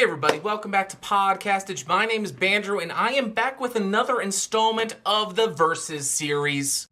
everybody, welcome back to Podcastage. My name is Bandrew, and I am back with another installment of the Versus series.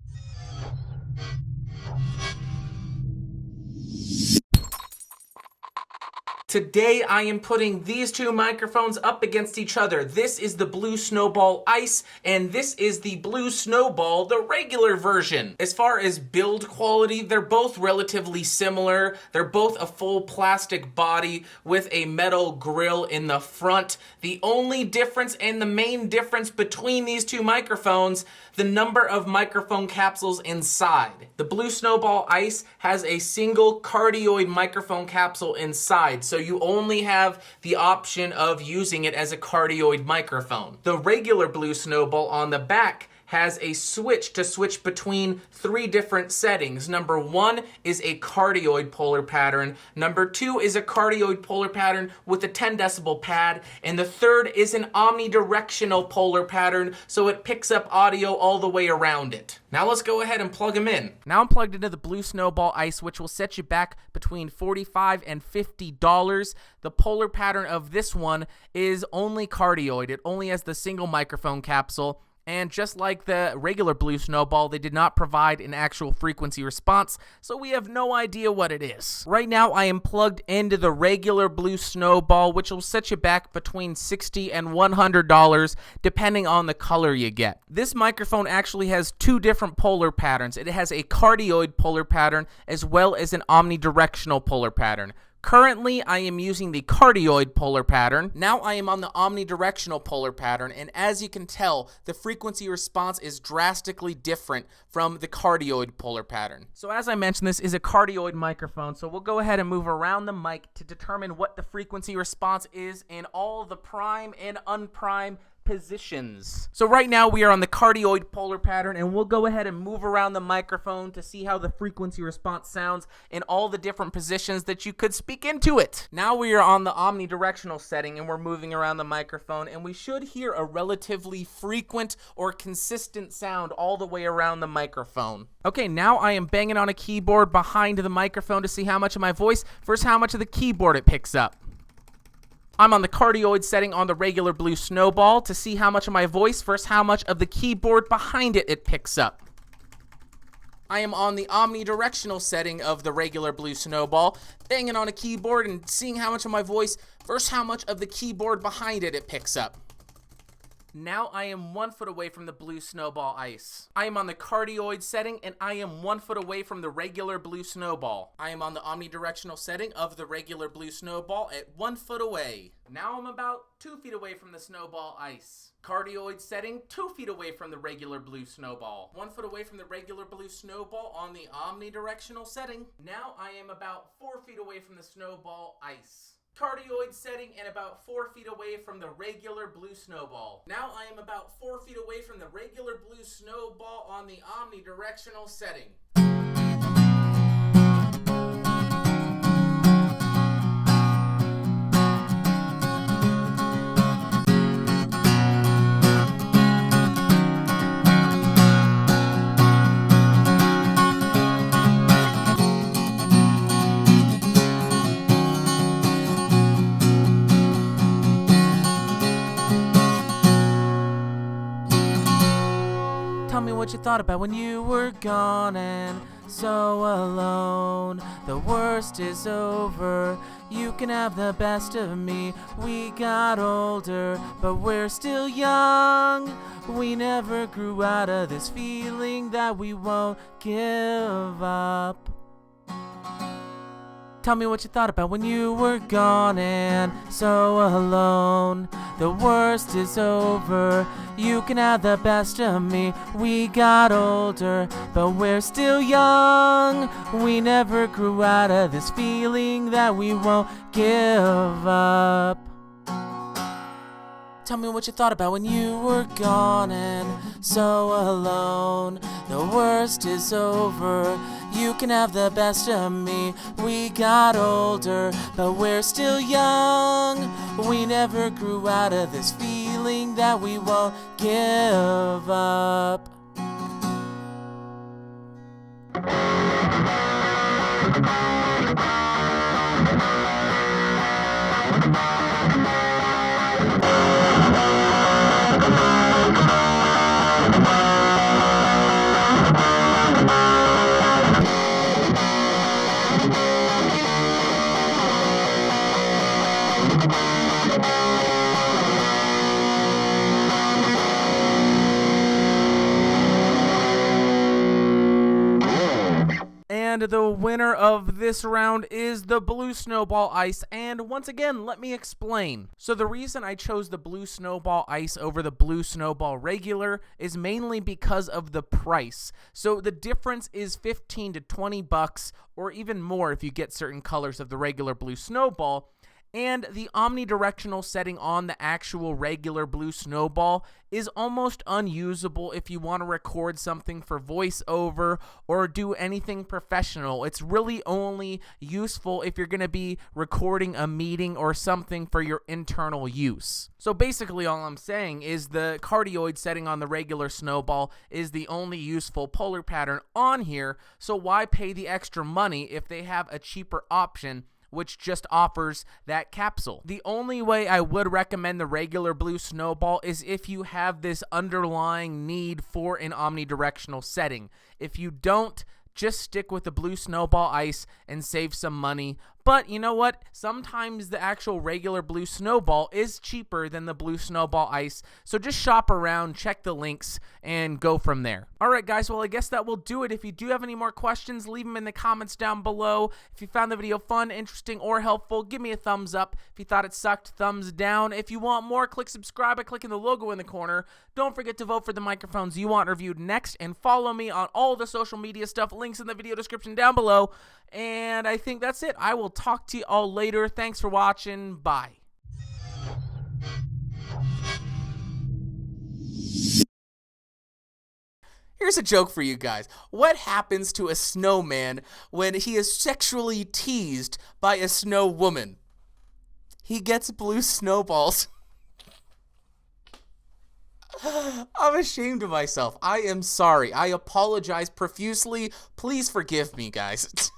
Today, I am putting these two microphones up against each other. This is the Blue Snowball iCE, and this is the Blue Snowball, the regular version. As far as build quality, they're both relatively similar. They're both a full plastic body with a metal grill in the front. The only difference and the main difference between these two microphones, the number of microphone capsules inside. The Blue Snowball iCE has a single cardioid microphone capsule inside, so you only have the option of using it as a cardioid microphone. The regular Blue Snowball on the back has a switch to switch between three different settings. Number one is a cardioid polar pattern. Number two is a cardioid polar pattern with a 10 decibel pad. And the third is an omnidirectional polar pattern, so it picks up audio all the way around it. Now let's go ahead and plug them in. Now I'm plugged into the Blue Snowball iCE, which will set you back between $45 and $50. The polar pattern of this one is only cardioid. It only has the single microphone capsule. And just like the regular Blue Snowball, they did not provide an actual frequency response, so we have no idea what it is. Right now, I am plugged into the regular Blue Snowball, which will set you back between $60 and $100, depending on the color you get. This microphone actually has two different polar patterns. It has a cardioid polar pattern as well as an omnidirectional polar pattern. Currently, I am using the cardioid polar pattern. Now I am on the omnidirectional polar pattern, and as you can tell, the frequency response is drastically different from the cardioid polar pattern. So as I mentioned, this is a cardioid microphone, so we'll go ahead and move around the mic to determine what the frequency response is in all the prime and unprime positions. So right now we are on the cardioid polar pattern, and we'll go ahead and move around the microphone to see how the frequency response sounds in all the different positions that you could speak into it. Now we are on the omnidirectional setting, and we're moving around the microphone, and we should hear a relatively frequent or consistent sound all the way around the microphone. Okay, now I am banging on a keyboard behind the microphone to see how much of my voice versus how much of the keyboard it picks up. I'm on the cardioid setting on the regular Blue Snowball to see how much of my voice versus how much of the keyboard behind it picks up. I am on the omnidirectional setting of the regular Blue Snowball, banging on a keyboard and seeing how much of my voice versus how much of the keyboard behind it picks up. Now I am 1 foot away from the Blue Snowball iCE. I am on the cardioid setting, and I am 1 foot away from the regular Blue Snowball. I am on the omnidirectional setting of the regular Blue Snowball at 1 foot away. Now I'm about 2 feet away from the Snowball iCE. Cardioid setting, 2 feet away from the regular Blue Snowball. 1 foot away from the regular Blue Snowball on the omnidirectional setting. Now I am about 4 feet away from the Snowball iCE. Cardioid setting, and about 4 feet away from the regular Blue Snowball. Now I am about 4 feet away from the regular Blue Snowball on the omnidirectional setting. Tell me what you thought about when you were gone and so alone. The worst is over. You can have the best of me. We got older, but we're still young. We never grew out of this feeling that we won't give up. Tell me what you thought about when you were gone and so alone. The worst is over. You can have the best of me. We got older, but we're still young. We never grew out of this feeling that we won't give up. Tell me what you thought about when you were gone and so alone. The worst is over. You can have the best of me. We got older, but we're still young. We never grew out of this feeling that we won't give up. And the winner of this round is the Blue Snowball iCE, and once again, let me explain. So the reason I chose the Blue Snowball iCE over the Blue Snowball regular is mainly because of the price. So the difference is 15 to 20 bucks, or even more if you get certain colors of the regular Blue Snowball. And the omnidirectional setting on the actual regular Blue Snowball is almost unusable if you want to record something for voiceover or do anything professional. It's really only useful if you're going to be recording a meeting or something for your internal use. So basically all I'm saying is the cardioid setting on the regular Snowball is the only useful polar pattern on here, so why pay the extra money if they have a cheaper option which just offers that capsule? The only way I would recommend the regular Blue Snowball is if you have this underlying need for an omnidirectional setting. If you don't, just stick with the Blue Snowball iCE and save some money. But you know what? Sometimes the actual regular Blue Snowball is cheaper than the Blue Snowball iCE, so just shop around, check the links, and go from there. Alright guys, well I guess that will do it. If you do have any more questions, leave them in the comments down below. If you found the video fun, interesting, or helpful, give me a thumbs up. If you thought it sucked, thumbs down. If you want more, click subscribe by clicking the logo in the corner. Don't forget to vote for the microphones you want reviewed next, and follow me on all the social media stuff, links in the video description down below. And I think that's it. I will talk to you all later. Thanks for watching. Bye. Here's a joke for you guys. What happens to a snowman when he is sexually teased by a snow woman? He gets blue snowballs. I'm ashamed of myself. I am sorry. I apologize profusely. Please forgive me, guys.